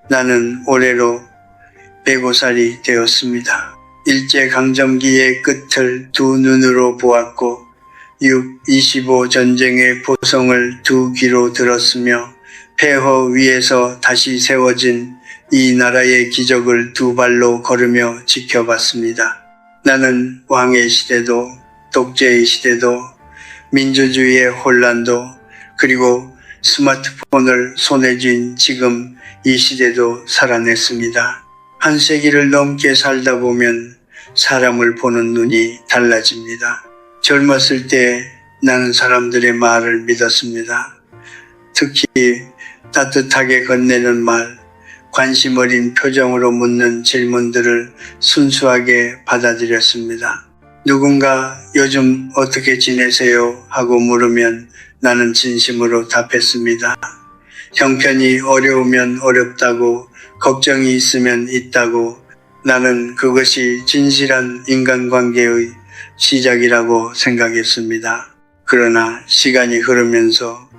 나는 올해로 105살이 되었습니다. 일제강점기의 끝을 두 눈으로 보았고 6.25 전쟁의 보성을 두 귀로 들었으며 폐허 위에서 다시 세워진 이 나라의 기적을 두 발로 걸으며 지켜봤습니다. 나는 왕의 시대도 독재의 시대도 민주주의의 혼란도 그리고 스마트폰을 손에 쥔 지금 이 시대도 살아냈습니다. 한 세기를 넘게 살다 보면 사람을 보는 눈이 달라집니다. 젊었을 때 나는 사람들의 말을 믿었습니다. 특히 따뜻하게 건네는 말, 관심 어린 표정으로 묻는 질문들을 순수하게 받아들였습니다. 누군가 요즘 어떻게 지내세요? 하고 물으면 나는 진심으로 답했습니다. 형편이 어려우면 어렵다고, 걱정이 있으면 있다고, 나는 그것이 진실한 인간관계의 시작이라고 생각했습니다. 그러나 시간이 흐르면서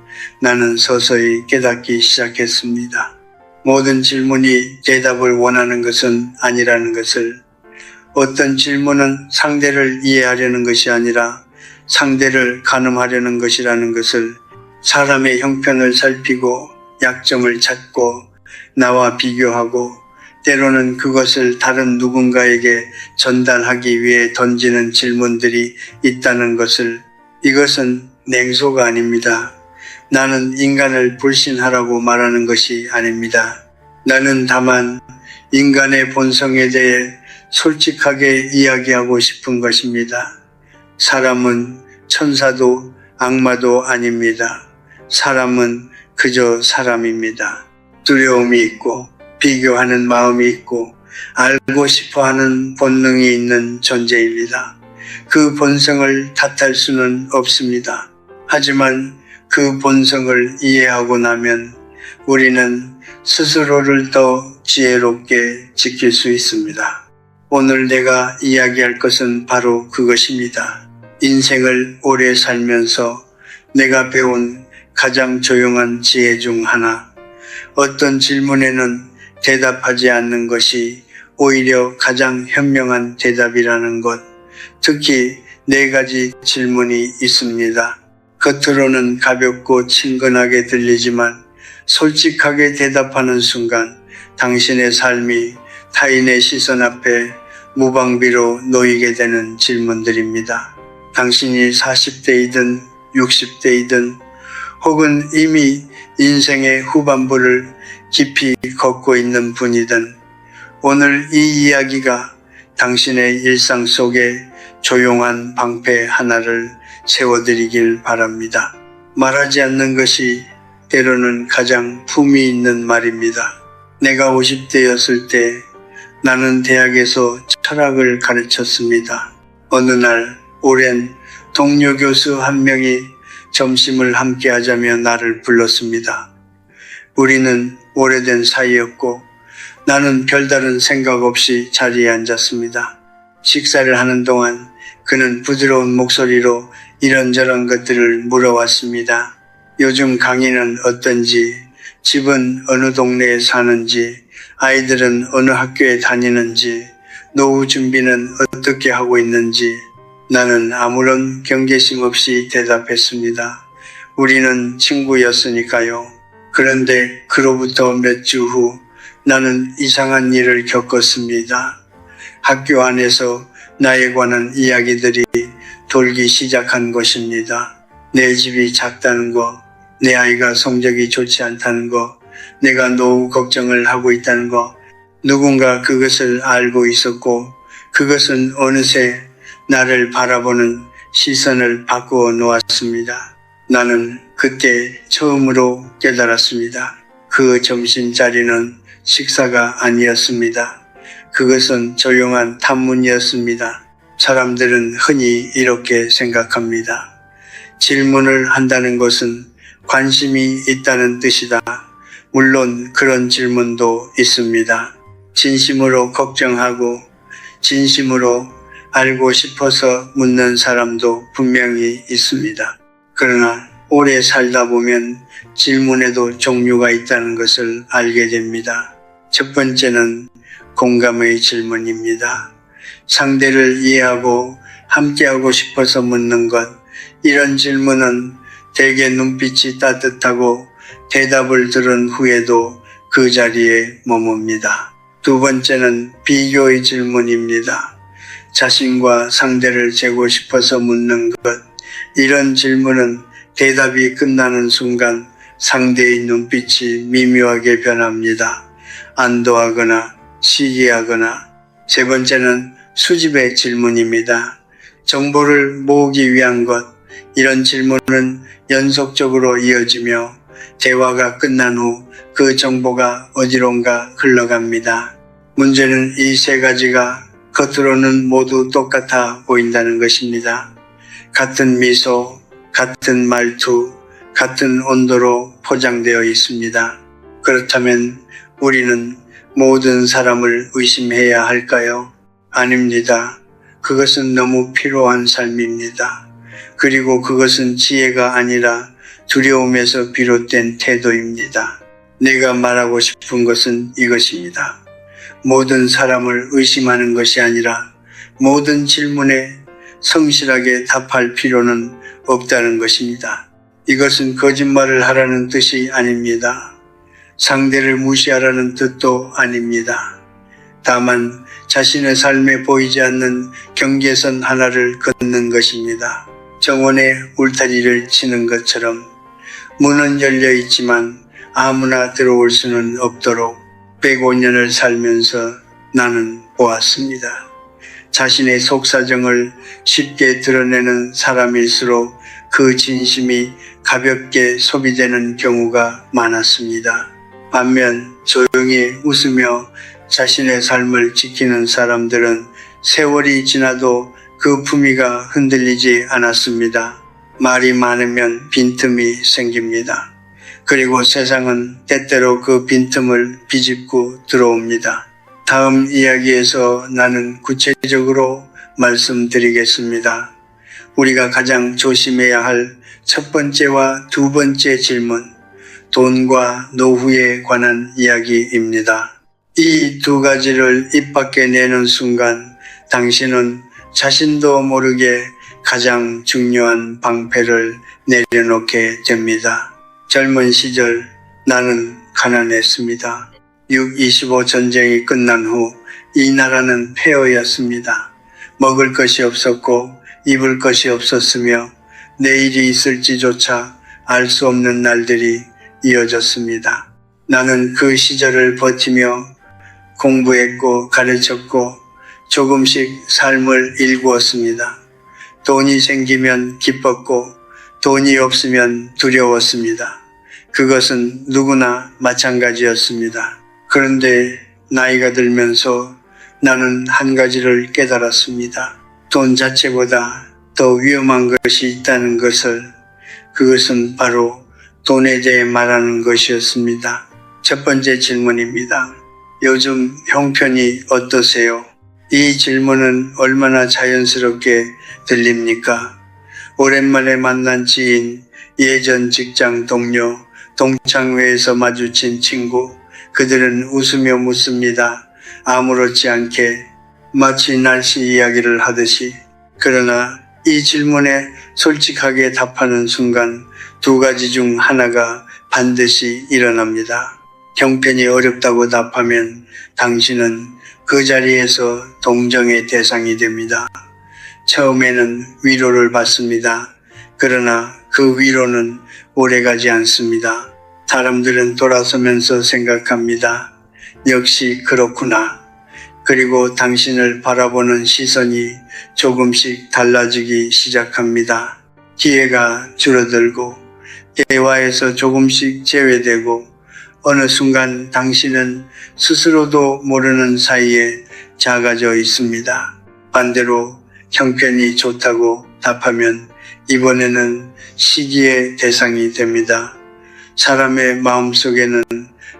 나는 서서히 깨닫기 시작했습니다. 모든 질문이 대답을 원하는 것은 아니라는 것을, 어떤 질문은 상대를 이해하려는 것이 아니라 상대를 가늠하려는 것이라는 것을, 사람의 형편을 살피고 약점을 찾고 나와 비교하고 때로는 그것을 다른 누군가에게 전달하기 위해 던지는 질문들이 있다는 것을, 이것은 냉소가 아닙니다. 나는 인간을 불신하라고 말하는 것이 아닙니다. 나는 다만 인간의 본성에 대해 솔직하게 이야기하고 싶은 것입니다. 사람은 천사도 악마도 아닙니다. 사람은 그저 사람입니다. 두려움이 있고 비교하는 마음이 있고 알고 싶어하는 본능이 있는 존재입니다. 그 본성을 탓할 수는 없습니다. 하지만 그 본성을 이해하고 나면 우리는 스스로를 더 지혜롭게 지킬 수 있습니다. 오늘 내가 이야기할 것은 바로 그것입니다. 인생을 오래 살면서 내가 배운 가장 조용한 지혜 중 하나, 어떤 질문에는 대답하지 않는 것이 오히려 가장 현명한 대답이라는 것. 특히 4가지 질문이 있습니다. 겉으로는 가볍고 친근하게 들리지만 솔직하게 대답하는 순간 당신의 삶이 타인의 시선 앞에 무방비로 놓이게 되는 질문들입니다. 당신이 40대이든 60대이든 혹은 이미 인생의 후반부를 깊이 걷고 있는 분이든 오늘 이 이야기가 당신의 일상 속에 조용한 방패 하나를 세워드리길 바랍니다. 말하지 않는 것이 때로는 가장 품이 있는 말입니다. 내가 50대였을 때 나는 대학에서 철학을 가르쳤습니다. 어느 날 오랜 동료 교수 한 명이 점심을 함께 하자며 나를 불렀습니다. 우리는 오래된 사이였고 나는 별다른 생각 없이 자리에 앉았습니다. 식사를 하는 동안 그는 부드러운 목소리로 이런저런 것들을 물어왔습니다. 요즘 강의는 어떤지, 집은 어느 동네에 사는지, 아이들은 어느 학교에 다니는지, 노후 준비는 어떻게 하고 있는지. 나는 아무런 경계심 없이 대답했습니다. 우리는 친구였으니까요. 그런데 그로부터 몇 주 후 나는 이상한 일을 겪었습니다. 학교 안에서 나에 관한 이야기들이 돌기 시작한 것입니다. 내 집이 작다는 거, 내 아이가 성적이 좋지 않다는 거, 내가 노후 걱정을 하고 있다는 거. 누군가 그것을 알고 있었고 그것은 어느새 나를 바라보는 시선을 바꾸어 놓았습니다. 나는 그때 처음으로 깨달았습니다. 그 점심자리는 식사가 아니었습니다. 그것은 조용한 탐문이었습니다. 사람들은 흔히 이렇게 생각합니다. 질문을 한다는 것은 관심이 있다는 뜻이다. 물론 그런 질문도 있습니다. 진심으로 걱정하고 진심으로 알고 싶어서 묻는 사람도 분명히 있습니다. 그러나 오래 살다 보면 질문에도 종류가 있다는 것을 알게 됩니다. 첫 번째는 공감의 질문입니다. 상대를 이해하고 함께하고 싶어서 묻는 것. 이런 질문은 대개 눈빛이 따뜻하고 대답을 들은 후에도 그 자리에 머뭅니다. 두 번째는 비교의 질문입니다. 자신과 상대를 재고 싶어서 묻는 것. 이런 질문은 대답이 끝나는 순간 상대의 눈빛이 미묘하게 변합니다. 안도하거나 시기하거나. 세 번째는 수집의 질문입니다. 정보를 모으기 위한 것. 이런 질문은 연속적으로 이어지며 대화가 끝난 후 그 정보가 어디론가 흘러갑니다. 문제는 이 세 가지가 겉으로는 모두 똑같아 보인다는 것입니다. 같은 미소, 같은 말투, 같은 온도로 포장되어 있습니다. 그렇다면 우리는 모든 사람을 의심해야 할까요? 아닙니다. 그것은 너무 필요한 삶입니다. 그리고 그것은 지혜가 아니라 두려움에서 비롯된 태도입니다. 내가 말하고 싶은 것은 이것입니다. 모든 사람을 의심하는 것이 아니라 모든 질문에 성실하게 답할 필요는 없다는 것입니다. 이것은 거짓말을 하라는 뜻이 아닙니다. 상대를 무시하라는 뜻도 아닙니다. 다만 자신의 삶에 보이지 않는 경계선 하나를 걷는 것입니다. 정원에 울타리를 치는 것처럼 문은 열려 있지만 아무나 들어올 수는 없도록 105년을 살면서 나는 보았습니다. 자신의 속사정을 쉽게 드러내는 사람일수록 그 진심이 가볍게 소비되는 경우가 많았습니다. 반면 조용히 웃으며 자신의 삶을 지키는 사람들은 세월이 지나도 그 품위가 흔들리지 않았습니다. 말이 많으면 빈틈이 생깁니다. 그리고 세상은 때때로 그 빈틈을 비집고 들어옵니다. 다음 이야기에서 나는 구체적으로 말씀드리겠습니다. 우리가 가장 조심해야 할 첫 번째와 두 번째 질문, 돈과 노후에 관한 이야기입니다. 이 두 가지를 입 밖에 내는 순간 당신은 자신도 모르게 가장 중요한 방패를 내려놓게 됩니다. 젊은 시절 나는 가난했습니다. 6.25 전쟁이 끝난 후 이 나라는 폐허였습니다. 먹을 것이 없었고 입을 것이 없었으며 내일이 있을지조차 알 수 없는 날들이 이어졌습니다. 나는 그 시절을 버티며 공부했고 가르쳤고 조금씩 삶을 일구었습니다. 돈이 생기면 기뻤고 돈이 없으면 두려웠습니다. 그것은 누구나 마찬가지였습니다. 그런데 나이가 들면서 나는 한 가지를 깨달았습니다. 돈 자체보다 더 위험한 것이 있다는 것을. 그것은 바로 돈에 대해 말하는 것이었습니다. 첫 번째 질문입니다. 요즘 형편이 어떠세요? 이 질문은 얼마나 자연스럽게 들립니까? 오랜만에 만난 지인, 예전 직장 동료, 동창회에서 마주친 친구, 그들은 웃으며 묻습니다. 아무렇지 않게 마치 날씨 이야기를 하듯이. 그러나 이 질문에 솔직하게 답하는 순간 두 가지 중 하나가 반드시 일어납니다. 형편이 어렵다고 답하면 당신은 그 자리에서 동정의 대상이 됩니다. 처음에는 위로를 받습니다. 그러나 그 위로는 오래가지 않습니다. 사람들은 돌아서면서 생각합니다. 역시 그렇구나. 그리고 당신을 바라보는 시선이 조금씩 달라지기 시작합니다. 기회가 줄어들고 대화에서 조금씩 제외되고 어느 순간 당신은 스스로도 모르는 사이에 작아져 있습니다. 반대로 형편이 좋다고 답하면 이번에는 시기의 대상이 됩니다. 사람의 마음속에는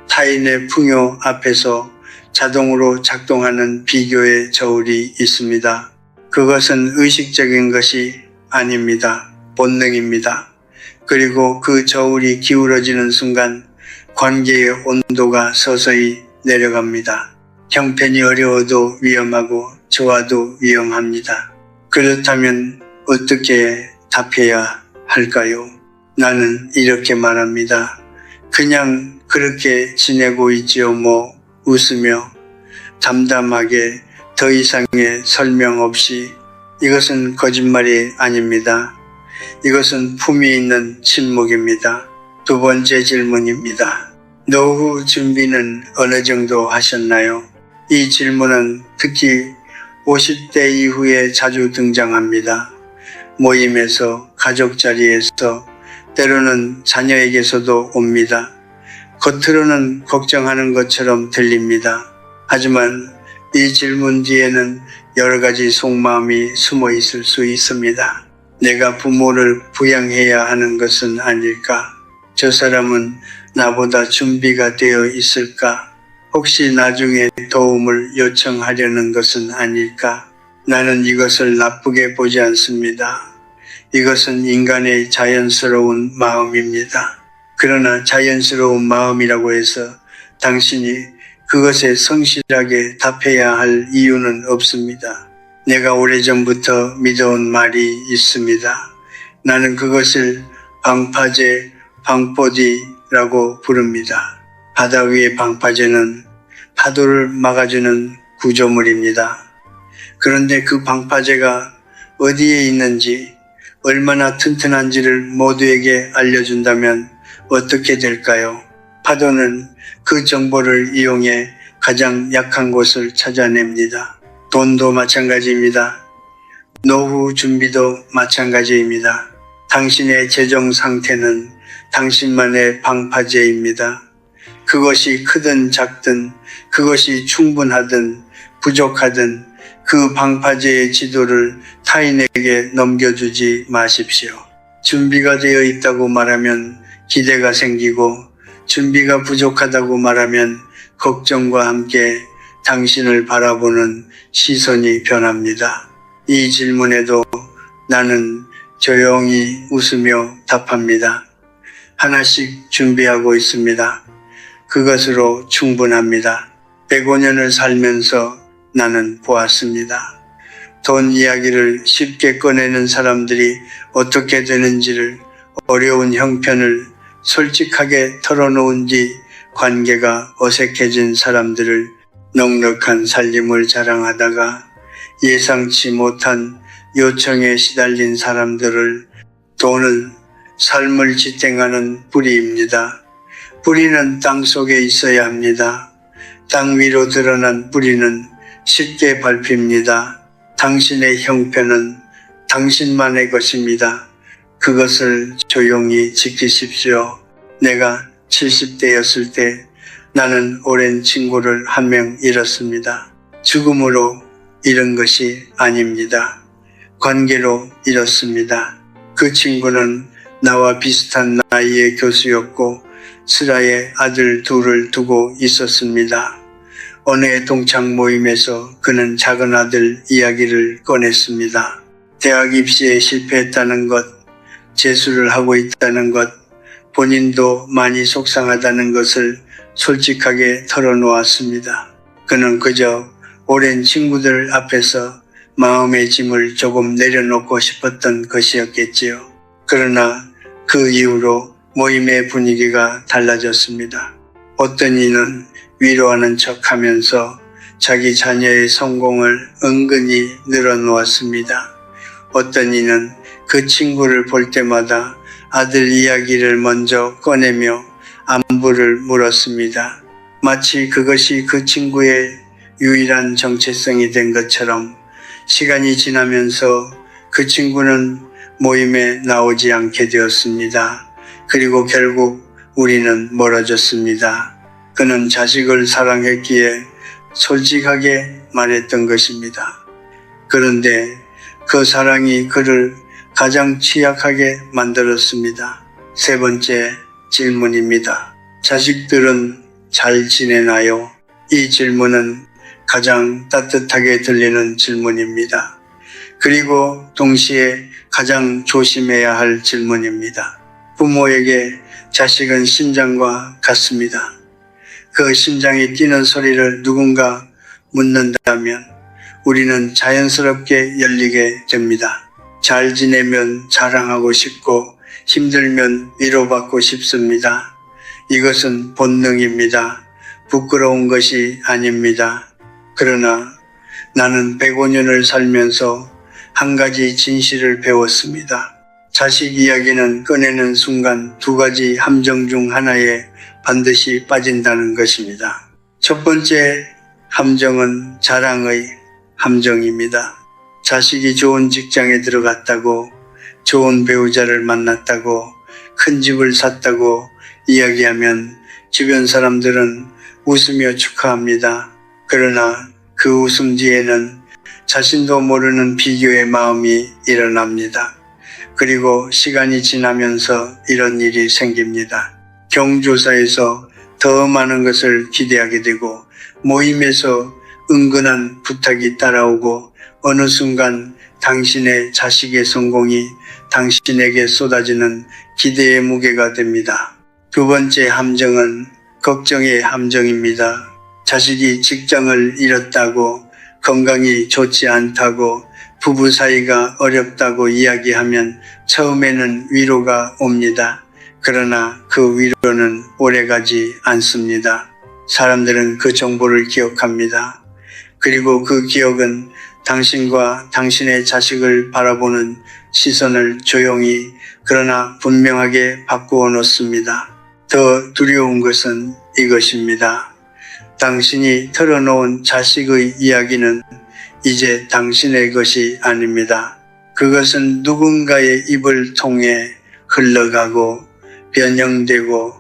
타인의 풍요 앞에서 자동으로 작동하는 비교의 저울이 있습니다. 그것은 의식적인 것이 아닙니다. 본능입니다. 그리고 그 저울이 기울어지는 순간 관계의 온도가 서서히 내려갑니다. 형편이 어려워도 위험하고 좋아도 위험합니다. 그렇다면 어떻게 답해야 할까요? 나는 이렇게 말합니다. 그냥 그렇게 지내고 있지요 뭐. 웃으며 담담하게 더 이상의 설명 없이. 이것은 거짓말이 아닙니다. 이것은 품위 있는 침묵입니다. 두 번째 질문입니다. 노후 준비는 어느 정도 하셨나요? 이 질문은 특히 50대 이후에 자주 등장합니다. 모임에서, 가족 자리에서, 때로는 자녀에게서도 옵니다. 겉으로는 걱정하는 것처럼 들립니다. 하지만 이 질문 뒤에는 여러 가지 속마음이 숨어 있을 수 있습니다. 내가 부모를 부양해야 하는 것은 아닐까? 저 사람은 나보다 준비가 되어 있을까? 혹시 나중에 도움을 요청하려는 것은 아닐까? 나는 이것을 나쁘게 보지 않습니다. 이것은 인간의 자연스러운 마음입니다. 그러나 자연스러운 마음이라고 해서 당신이 그것에 성실하게 답해야 할 이유는 없습니다. 내가 오래전부터 믿어온 말이 있습니다. 나는 그것을 방파제, 방포디라고 부릅니다. 바다 위의 방파제는 파도를 막아주는 구조물입니다. 그런데 그 방파제가 어디에 있는지, 얼마나 튼튼한지를 모두에게 알려준다면 어떻게 될까요? 파도는 그 정보를 이용해 가장 약한 곳을 찾아냅니다. 돈도 마찬가지입니다. 노후 준비도 마찬가지입니다. 당신의 재정 상태는 당신만의 방파제입니다. 그것이 크든 작든, 그것이 충분하든 부족하든 그 방파제의 지도를 타인에게 넘겨주지 마십시오. 준비가 되어 있다고 말하면 기대가 생기고, 준비가 부족하다고 말하면 걱정과 함께 당신을 바라보는 시선이 변합니다. 이 질문에도 나는 조용히 웃으며 답합니다. 하나씩 준비하고 있습니다. 그것으로 충분합니다. 105년을 살면서 나는 보았습니다. 돈 이야기를 쉽게 꺼내는 사람들이 어떻게 되는지를, 어려운 형편을 솔직하게 털어놓은 뒤 관계가 어색해진 사람들을, 넉넉한 살림을 자랑하다가 예상치 못한 요청에 시달린 사람들을, 돈은 삶을 지탱하는 뿌리입니다. 뿌리는 땅 속에 있어야 합니다. 땅 위로 드러난 뿌리는 쉽게 밟힙니다. 당신의 형편은 당신만의 것입니다. 그것을 조용히 지키십시오. 내가 70대였을 때 나는 오랜 친구를 한 명 잃었습니다. 죽음으로 잃은 것이 아닙니다. 관계로 잃었습니다. 그 친구는 나와 비슷한 나이의 교수였고 슬하에 아들 둘을 두고 있었습니다. 어느 해 동창 모임에서 그는 작은 아들 이야기를 꺼냈습니다. 대학 입시에 실패했다는 것, 재수를 하고 있다는 것, 본인도 많이 속상하다는 것을 솔직하게 털어놓았습니다. 그는 그저 오랜 친구들 앞에서 마음의 짐을 조금 내려놓고 싶었던 것이었겠지요. 그러나 그 이후로 모임의 분위기가 달라졌습니다. 어떤 이는 위로하는 척하면서 자기 자녀의 성공을 은근히 늘어놓았습니다. 어떤 이는 그 친구를 볼 때마다 아들 이야기를 먼저 꺼내며 안부를 물었습니다. 마치 그것이 그 친구의 유일한 정체성이 된 것처럼 시간이 지나면서 그 친구는 모임에 나오지 않게 되었습니다. 그리고 결국 우리는 멀어졌습니다. 그는 자식을 사랑했기에 솔직하게 말했던 것입니다. 그런데 그 사랑이 그를 가장 취약하게 만들었습니다. 세 번째 질문입니다. 자식들은 잘 지내나요? 이 질문은 가장 따뜻하게 들리는 질문입니다. 그리고 동시에 가장 조심해야 할 질문입니다. 부모에게 자식은 심장과 같습니다. 그 심장이 뛰는 소리를 누군가 묻는다면 우리는 자연스럽게 열리게 됩니다. 잘 지내면 자랑하고 싶고 힘들면 위로받고 싶습니다. 이것은 본능입니다. 부끄러운 것이 아닙니다. 그러나 나는 105년을 살면서 한 가지 진실을 배웠습니다. 자식 이야기는 꺼내는 순간 두 가지 함정 중 하나에 반드시 빠진다는 것입니다. 첫 번째 함정은 자랑의 함정입니다. 자식이 좋은 직장에 들어갔다고, 좋은 배우자를 만났다고, 큰 집을 샀다고 이야기하면 주변 사람들은 웃으며 축하합니다. 그러나 그 웃음 뒤에는 자신도 모르는 비교의 마음이 일어납니다. 그리고 시간이 지나면서 이런 일이 생깁니다. 경조사에서 더 많은 것을 기대하게 되고 모임에서 은근한 부탁이 따라오고 어느 순간 당신의 자식의 성공이 당신에게 쏟아지는 기대의 무게가 됩니다. 두 번째 함정은 걱정의 함정입니다. 자식이 직장을 잃었다고, 건강이 좋지 않다고, 부부 사이가 어렵다고 이야기하면 처음에는 위로가 옵니다. 그러나 그 위로는 오래가지 않습니다. 사람들은 그 정보를 기억합니다. 그리고 그 기억은 당신과 당신의 자식을 바라보는 시선을 조용히 그러나 분명하게 바꾸어 놓습니다. 더 두려운 것은 이것입니다. 당신이 털어놓은 자식의 이야기는 이제 당신의 것이 아닙니다. 그것은 누군가의 입을 통해 흘러가고 변형되고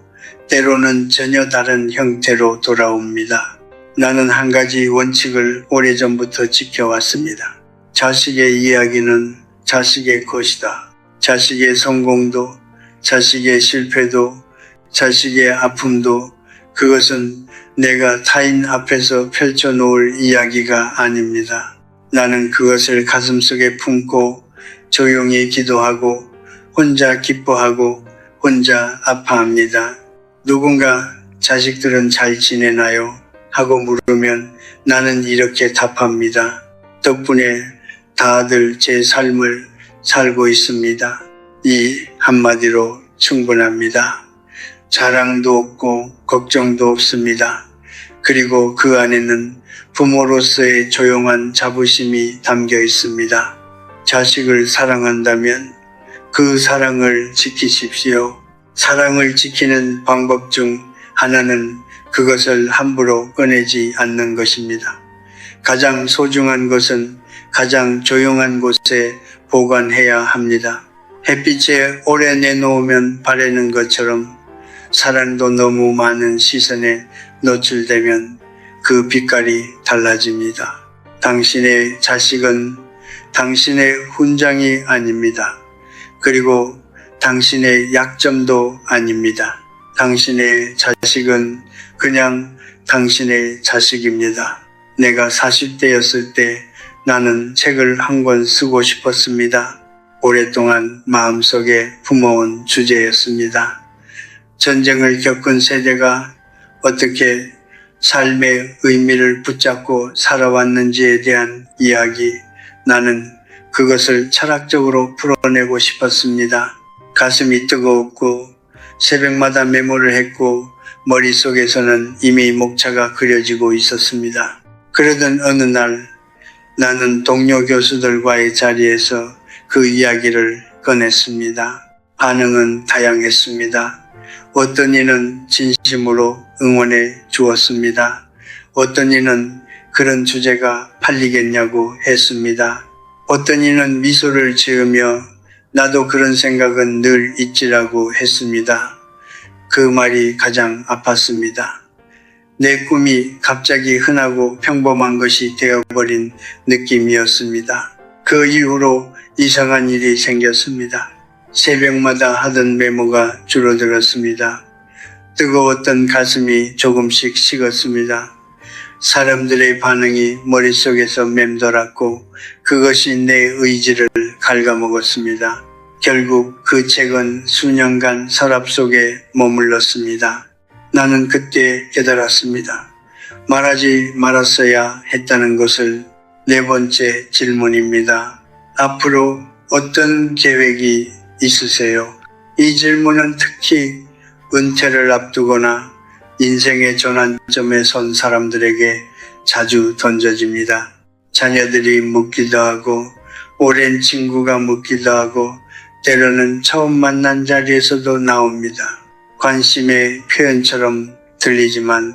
때로는 전혀 다른 형태로 돌아옵니다. 나는 한 가지 원칙을 오래전부터 지켜왔습니다. 자식의 이야기는 자식의 것이다. 자식의 성공도, 자식의 실패도, 자식의 아픔도 그것은 내가 타인 앞에서 펼쳐놓을 이야기가 아닙니다. 나는 그것을 가슴속에 품고 조용히 기도하고 혼자 기뻐하고 혼자 아파합니다. 누군가 자식들은 잘 지내나요? 하고 물으면 나는 이렇게 답합니다. 덕분에 다들 제 삶을 살고 있습니다. 이 한마디로 충분합니다. 자랑도 없고 걱정도 없습니다. 그리고 그 안에는 부모로서의 조용한 자부심이 담겨 있습니다. 자식을 사랑한다면 그 사랑을 지키십시오. 사랑을 지키는 방법 중 하나는 그것을 함부로 꺼내지 않는 것입니다. 가장 소중한 것은 가장 조용한 곳에 보관해야 합니다. 햇빛에 오래 내놓으면 바래는 것처럼 사랑도 너무 많은 시선에 노출되면 그 빛깔이 달라집니다. 당신의 자식은 당신의 훈장이 아닙니다. 그리고 당신의 약점도 아닙니다. 당신의 자식은 그냥 당신의 자식입니다. 내가 40대였을 때 나는 책을 한 권 쓰고 싶었습니다. 오랫동안 마음속에 품어온 주제였습니다. 전쟁을 겪은 세대가 어떻게 삶의 의미를 붙잡고 살아왔는지에 대한 이야기, 나는 그것을 철학적으로 풀어내고 싶었습니다. 가슴이 뜨거웠고 새벽마다 메모를 했고 머릿속에서는 이미 목차가 그려지고 있었습니다. 그러던 어느 날 나는 동료 교수들과의 자리에서 그 이야기를 꺼냈습니다. 반응은 다양했습니다. 어떤 이는 진심으로 응원해 주었습니다. 어떤 이는 그런 주제가 팔리겠냐고 했습니다. 어떤 이는 미소를 지으며 나도 그런 생각은 늘 있지라고 했습니다. 그 말이 가장 아팠습니다. 내 꿈이 갑자기 흔하고 평범한 것이 되어버린 느낌이었습니다. 그 이후로 이상한 일이 생겼습니다. 새벽마다 하던 메모가 줄어들었습니다. 뜨거웠던 가슴이 조금씩 식었습니다. 사람들의 반응이 머릿속에서 맴돌았고 그것이 내 의지를 갉아먹었습니다. 결국 그 책은 수년간 서랍 속에 머물렀습니다. 나는 그때 깨달았습니다. 말하지 말았어야 했다는 것을. 네 번째 질문입니다. 앞으로 어떤 계획이 있으세요? 이 질문은 특히 은퇴를 앞두거나 인생의 전환점에 선 사람들에게 자주 던져집니다. 자녀들이 묻기도 하고, 오랜 친구가 묻기도 하고, 때로는 처음 만난 자리에서도 나옵니다. 관심의 표현처럼 들리지만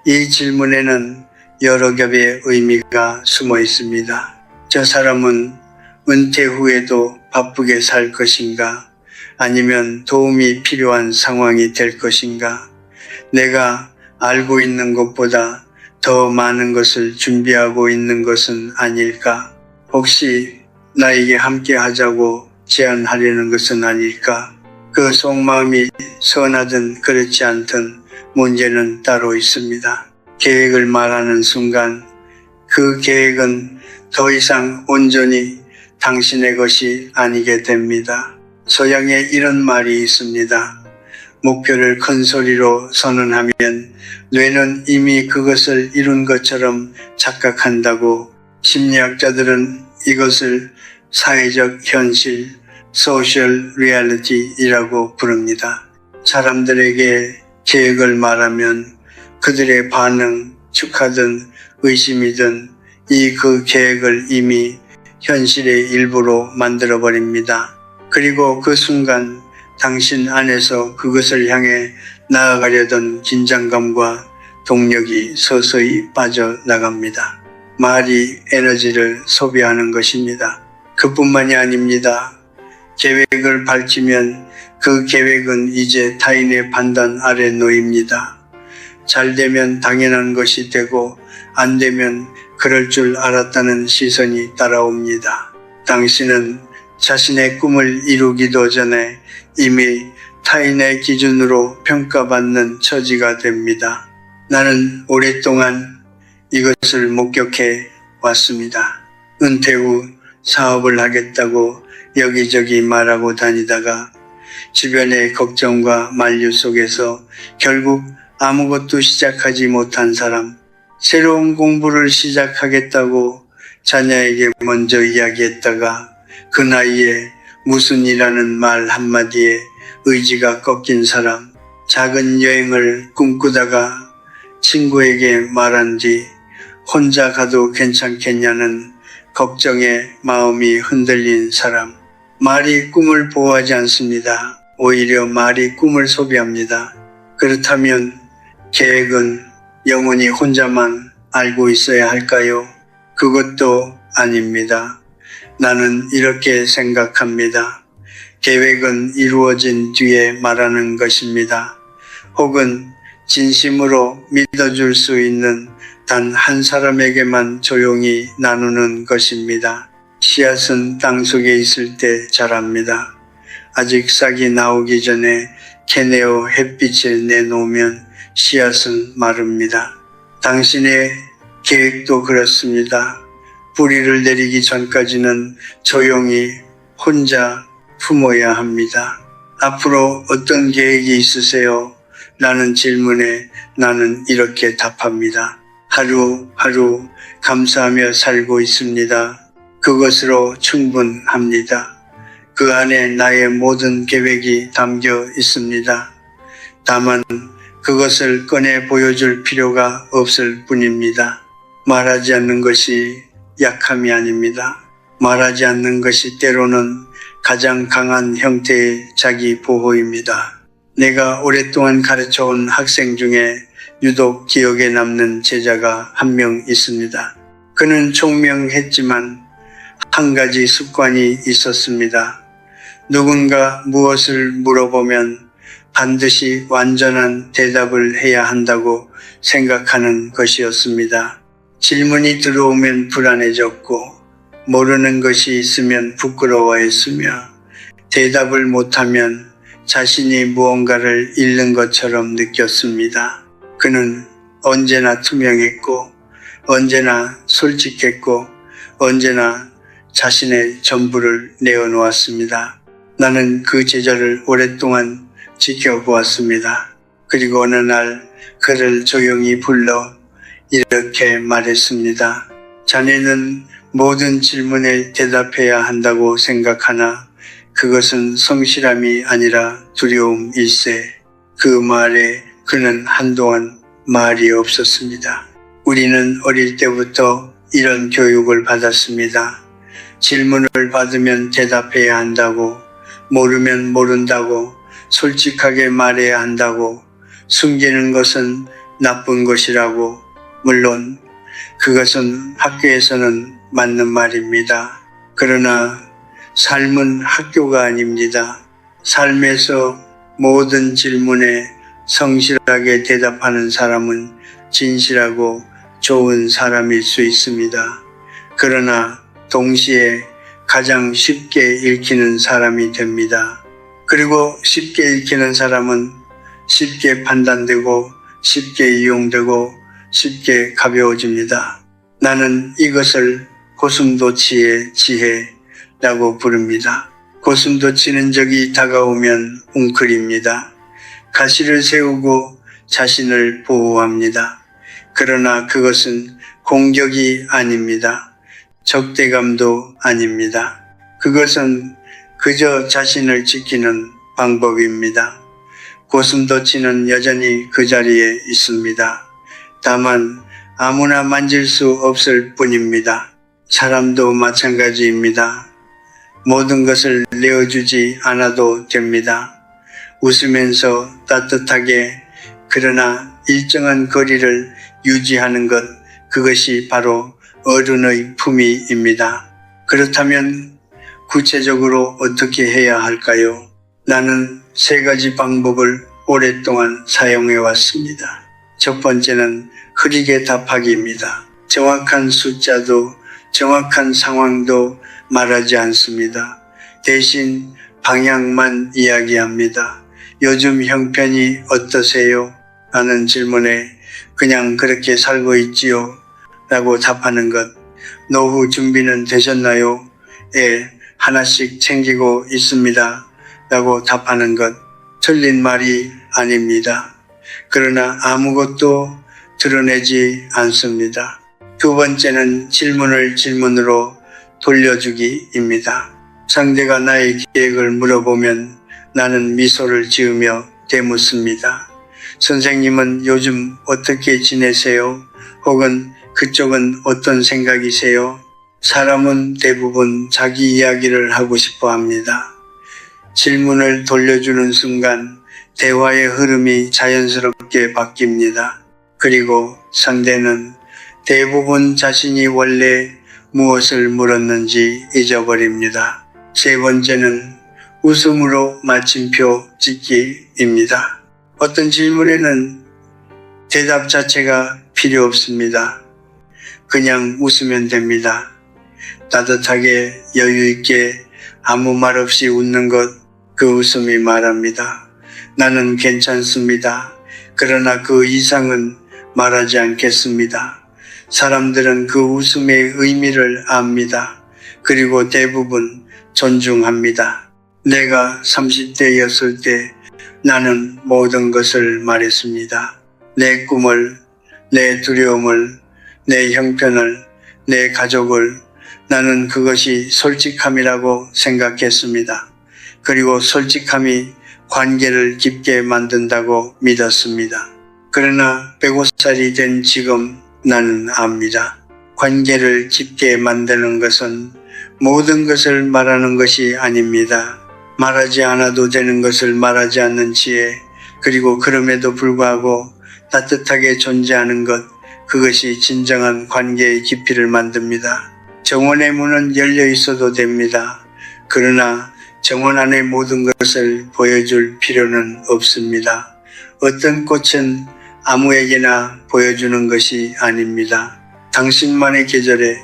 이 질문에는 여러 겹의 의미가 숨어 있습니다. 저 사람은 은퇴 후에도 바쁘게 살 것인가? 아니면 도움이 필요한 상황이 될 것인가? 내가 알고 있는 것보다 더 많은 것을 준비하고 있는 것은 아닐까? 혹시 나에게 함께 하자고 제안하려는 것은 아닐까? 그 속마음이 선하든 그렇지 않든 문제는 따로 있습니다. 계획을 말하는 순간 그 계획은 더 이상 온전히 당신의 것이 아니게 됩니다. 서양에 이런 말이 있습니다. 목표를 큰 소리로 선언하면 뇌는 이미 그것을 이룬 것처럼 착각한다고. 심리학자들은 이것을 사회적 현실, 소셜 리얼리티이라고 부릅니다. 사람들에게 계획을 말하면 그들의 반응, 축하든 의심이든 그 계획을 이미 현실의 일부로 만들어버립니다. 그리고 그 순간 당신 안에서 그것을 향해 나아가려던 긴장감과 동력이 서서히 빠져나갑니다. 말이 에너지를 소비하는 것입니다. 그뿐만이 아닙니다. 계획을 밝히면 그 계획은 이제 타인의 판단 아래 놓입니다. 잘 되면 당연한 것이 되고 안 되면 그럴 줄 알았다는 시선이 따라옵니다. 당신은 자신의 꿈을 이루기도 전에 이미 타인의 기준으로 평가받는 처지가 됩니다. 나는 오랫동안 이것을 목격해 왔습니다. 은퇴 후 사업을 하겠다고 여기저기 말하고 다니다가 주변의 걱정과 만류 속에서 결국 아무것도 시작하지 못한 사람, 새로운 공부를 시작하겠다고 자녀에게 먼저 이야기했다가 그 나이에 무슨 일하는 말 한마디에 의지가 꺾인 사람, 작은 여행을 꿈꾸다가 친구에게 말한 뒤 혼자 가도 괜찮겠냐는 걱정에 마음이 흔들린 사람. 말이 꿈을 보호하지 않습니다. 오히려 말이 꿈을 소비합니다. 그렇다면 계획은 영원히 혼자만 알고 있어야 할까요? 그것도 아닙니다. 나는 이렇게 생각합니다. 계획은 이루어진 뒤에 말하는 것입니다. 혹은 진심으로 믿어줄 수 있는 단 한 사람에게만 조용히 나누는 것입니다. 씨앗은 땅속에 있을 때 자랍니다. 아직 싹이 나오기 전에 캐내어 햇빛에 내놓으면 씨앗은 마릅니다. 당신의 계획도 그렇습니다. 뿌리를 내리기 전까지는 조용히 혼자 품어야 합니다. 앞으로 어떤 계획이 있으세요? 라는 질문에 나는 이렇게 답합니다. 하루하루 감사하며 살고 있습니다. 그것으로 충분합니다. 그 안에 나의 모든 계획이 담겨 있습니다. 다만 그것을 꺼내 보여줄 필요가 없을 뿐입니다. 말하지 않는 것이 약함이 아닙니다. 말하지 않는 것이 때로는 가장 강한 형태의 자기 보호입니다. 내가 오랫동안 가르쳐온 학생 중에 유독 기억에 남는 제자가 한 명 있습니다. 그는 총명했지만 한 가지 습관이 있었습니다. 누군가 무엇을 물어보면 반드시 완전한 대답을 해야 한다고 생각하는 것이었습니다. 질문이 들어오면 불안해졌고 모르는 것이 있으면 부끄러워했으며 대답을 못하면 자신이 무언가를 잃는 것처럼 느꼈습니다. 그는 언제나 투명했고 언제나 솔직했고 언제나 자신의 전부를 내어놓았습니다. 나는 그 제자를 오랫동안 지켜보았습니다. 그리고 어느 날 그를 조용히 불러 이렇게 말했습니다. 자네는 모든 질문에 대답해야 한다고 생각하나 그것은 성실함이 아니라 두려움일세. 그 말에 그는 한동안 말이 없었습니다. 우리는 어릴 때부터 이런 교육을 받았습니다. 질문을 받으면 대답해야 한다고, 모르면 모른다고, 솔직하게 말해야 한다고, 숨기는 것은 나쁜 것이라고. 물론 그것은 학교에서는 맞는 말입니다. 그러나 삶은 학교가 아닙니다. 삶에서 모든 질문에 성실하게 대답하는 사람은 진실하고 좋은 사람일 수 있습니다. 그러나 동시에 가장 쉽게 읽히는 사람이 됩니다. 그리고 쉽게 읽히는 사람은 쉽게 판단되고 쉽게 이용되고 쉽게 가벼워집니다. 나는 이것을 고슴도치의 지혜라고 부릅니다. 고슴도치는 적이 다가오면 웅크립니다. 가시를 세우고 자신을 보호합니다. 그러나 그것은 공격이 아닙니다. 적대감도 아닙니다. 그것은 그저 자신을 지키는 방법입니다. 고슴도치는 여전히 그 자리에 있습니다. 다만 아무나 만질 수 없을 뿐입니다. 사람도 마찬가지입니다. 모든 것을 내어주지 않아도 됩니다. 웃으면서 따뜻하게 그러나 일정한 거리를 유지하는 것, 그것이 바로 어른의 품위입니다. 그렇다면 구체적으로 어떻게 해야 할까요? 나는 3가지 방법을 오랫동안 사용해 왔습니다. 첫 번째는 흐리게 답하기입니다. 정확한 숫자도 정확한 상황도 말하지 않습니다. 대신 방향만 이야기합니다. 요즘 형편이 어떠세요? 라는 질문에 그냥 그렇게 살고 있지요? 라고 답하는 것. 노후 준비는 되셨나요? 예, 하나씩 챙기고 있습니다. 라고 답하는 것. 틀린 말이 아닙니다. 그러나 아무것도 드러내지 않습니다. 두 번째는 질문을 질문으로 돌려주기입니다. 상대가 나의 계획을 물어보면 나는 미소를 지으며 되묻습니다. 선생님은 요즘 어떻게 지내세요? 혹은 그쪽은 어떤 생각이세요? 사람은 대부분 자기 이야기를 하고 싶어 합니다. 질문을 돌려주는 순간 대화의 흐름이 자연스럽게 바뀝니다. 그리고 상대는 대부분 자신이 원래 무엇을 물었는지 잊어버립니다. 세 번째는 웃음으로 마침표 찍기입니다. 어떤 질문에는 대답 자체가 필요 없습니다. 그냥 웃으면 됩니다. 따뜻하게 여유 있게 아무 말 없이 웃는 것, 그 웃음이 말합니다. 나는 괜찮습니다. 그러나 그 이상은 말하지 않겠습니다. 사람들은 그 웃음의 의미를 압니다. 그리고 대부분 존중합니다. 내가 30대였을 때 나는 모든 것을 말했습니다. 내 꿈을, 내 두려움을, 내 형편을, 내 가족을. 나는 그것이 솔직함이라고 생각했습니다. 그리고 솔직함이 관계를 깊게 만든다고 믿었습니다. 그러나 105살이 된 지금 나는 압니다. 관계를 깊게 만드는 것은 모든 것을 말하는 것이 아닙니다. 말하지 않아도 되는 것을 말하지 않는 지혜, 그리고 그럼에도 불구하고 따뜻하게 존재하는 것, 그것이 진정한 관계의 깊이를 만듭니다. 정원의 문은 열려 있어도 됩니다. 그러나 정원 안의 모든 것을 보여줄 필요는 없습니다. 어떤 꽃은 아무에게나 보여주는 것이 아닙니다. 당신만의 계절에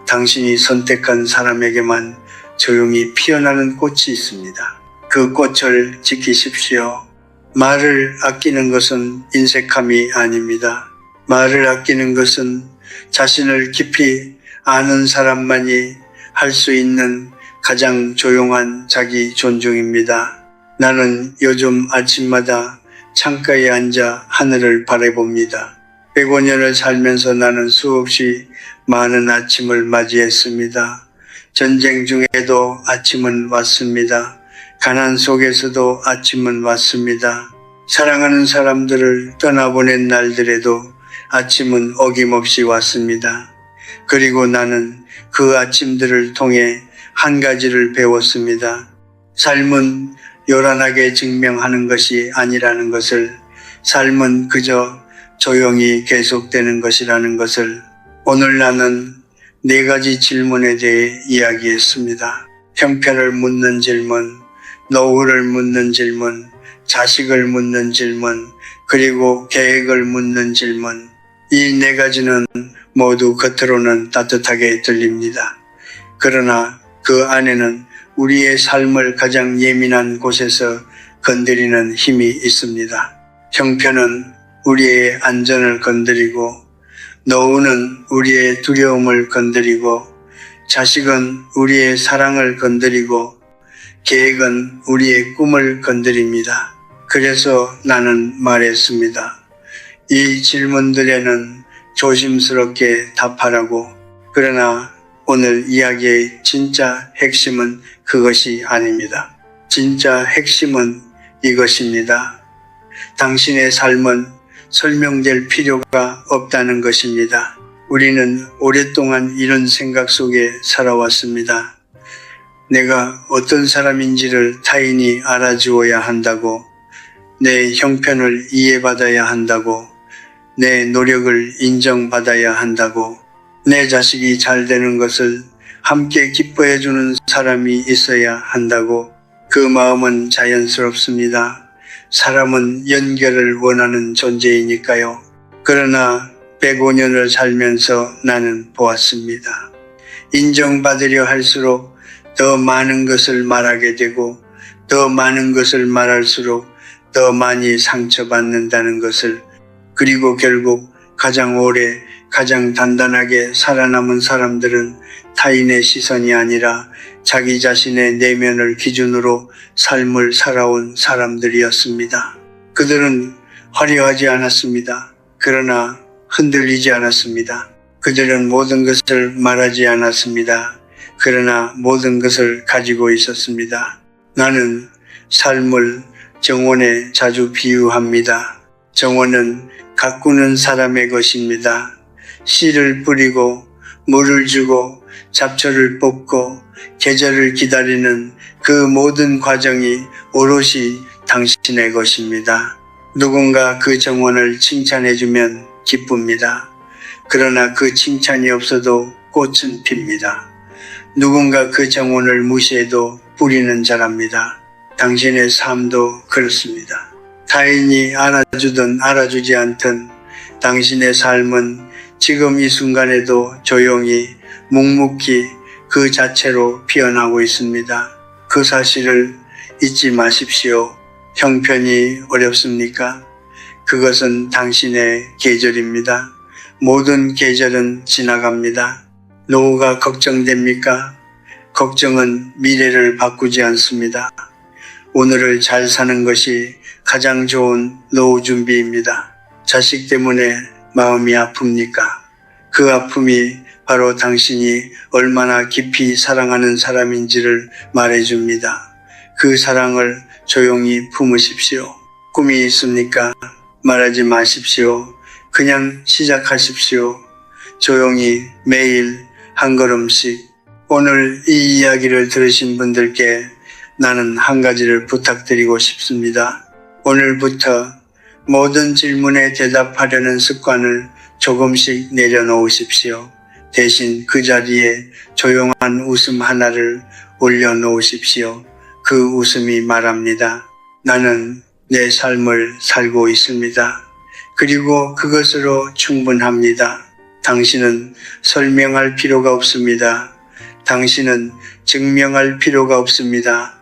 당신이 선택한 사람에게만 조용히 피어나는 꽃이 있습니다. 그 꽃을 지키십시오. 말을 아끼는 것은 인색함이 아닙니다. 말을 아끼는 것은 자신을 깊이 아는 사람만이 할 수 있는 가장 조용한 자기 존중입니다. 나는 요즘 아침마다 창가에 앉아 하늘을 바라봅니다. 105년을 살면서 나는 수없이 많은 아침을 맞이했습니다. 전쟁 중에도 아침은 왔습니다. 가난 속에서도 아침은 왔습니다. 사랑하는 사람들을 떠나보낸 날들에도 아침은 어김없이 왔습니다. 그리고 나는 그 아침들을 통해 한 가지를 배웠습니다. 삶은 요란하게 증명하는 것이 아니라는 것을, 삶은 그저 조용히 계속되는 것이라는 것을. 오늘 나는 4가지 질문에 대해 이야기했습니다. 형편을 묻는 질문, 노후를 묻는 질문, 자식을 묻는 질문, 그리고 계획을 묻는 질문. 이 4가지는 모두 겉으로는 따뜻하게 들립니다. 그러나 그 안에는 우리의 삶을 가장 예민한 곳에서 건드리는 힘이 있습니다. 형편은 우리의 안전을 건드리고, 노후는 우리의 두려움을 건드리고, 자식은 우리의 사랑을 건드리고, 계획은 우리의 꿈을 건드립니다. 그래서 나는 말했습니다. 이 질문들에는 조심스럽게 답하라고. 그러나 오늘 이야기의 진짜 핵심은 그것이 아닙니다. 진짜 핵심은 이것입니다. 당신의 삶은 설명될 필요가 없다는 것입니다. 우리는 오랫동안 이런 생각 속에 살아왔습니다. 내가 어떤 사람인지를 타인이 알아주어야 한다고, 내 형편을 이해받아야 한다고, 내 노력을 인정받아야 한다고, 내 자식이 잘 되는 것을 함께 기뻐해주는 사람이 있어야 한다고. 그 마음은 자연스럽습니다. 사람은 연결을 원하는 존재이니까요. 그러나 105년을 살면서 나는 보았습니다. 인정받으려 할수록 더 많은 것을 말하게 되고, 더 많은 것을 말할수록 더 많이 상처받는다는 것을. 그리고 결국 가장 오래, 가장 단단하게 살아남은 사람들은 타인의 시선이 아니라 자기 자신의 내면을 기준으로 삶을 살아온 사람들이었습니다. 그들은 화려하지 않았습니다. 그러나 흔들리지 않았습니다. 그들은 모든 것을 말하지 않았습니다. 그러나 모든 것을 가지고 있었습니다. 나는 삶을 정원에 자주 비유합니다. 정원은 가꾸는 사람의 것입니다. 씨를 뿌리고 물을 주고 잡초를 뽑고 계절을 기다리는 그 모든 과정이 오롯이 당신의 것입니다. 누군가 그 정원을 칭찬해주면 기쁩니다. 그러나 그 칭찬이 없어도 꽃은 핍니다. 누군가 그 정원을 무시해도 뿌리는 자랍니다. 당신의 삶도 그렇습니다. 타인이 알아주든 알아주지 않든 당신의 삶은 지금 이 순간에도 조용히 묵묵히 그 자체로 피어나고 있습니다. 그 사실을 잊지 마십시오. 형편이 어렵습니까? 그것은 당신의 계절입니다. 모든 계절은 지나갑니다. 노후가 걱정됩니까? 걱정은 미래를 바꾸지 않습니다. 오늘을 잘 사는 것이 가장 좋은 노후 준비입니다. 자식 때문에 마음이 아픕니까? 그 아픔이 바로 당신이 얼마나 깊이 사랑하는 사람인지를 말해줍니다. 그 사랑을 조용히 품으십시오. 꿈이 있습니까? 말하지 마십시오. 그냥 시작하십시오. 조용히 매일 한 걸음씩. 오늘 이 이야기를 들으신 분들께 나는 한 가지를 부탁드리고 싶습니다. 오늘부터 모든 질문에 대답하려는 습관을 조금씩 내려놓으십시오. 대신 그 자리에 조용한 웃음 하나를 올려놓으십시오. 그 웃음이 말합니다. 나는 내 삶을 살고 있습니다. 그리고 그것으로 충분합니다. 당신은 설명할 필요가 없습니다. 당신은 증명할 필요가 없습니다.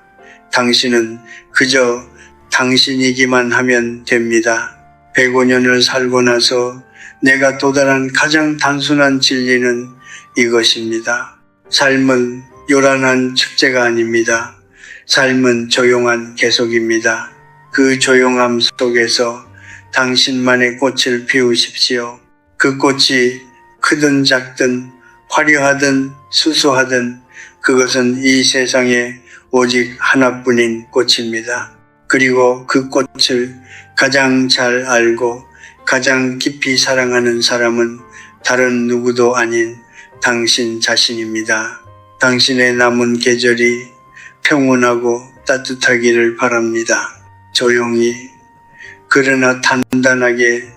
당신은 그저 당신이기만 하면 됩니다. 105년을 살고 나서 내가 도달한 가장 단순한 진리는 이것입니다. 삶은 요란한 축제가 아닙니다. 삶은 조용한 계속입니다. 그 조용함 속에서 당신만의 꽃을 피우십시오. 그 꽃이 크든 작든 화려하든 수수하든 그것은 이 세상에 오직 하나뿐인 꽃입니다. 그리고 그 꽃을 가장 잘 알고 가장 깊이 사랑하는 사람은 다른 누구도 아닌 당신 자신입니다. 당신의 남은 계절이 평온하고 따뜻하기를 바랍니다. 조용히 그러나 단단하게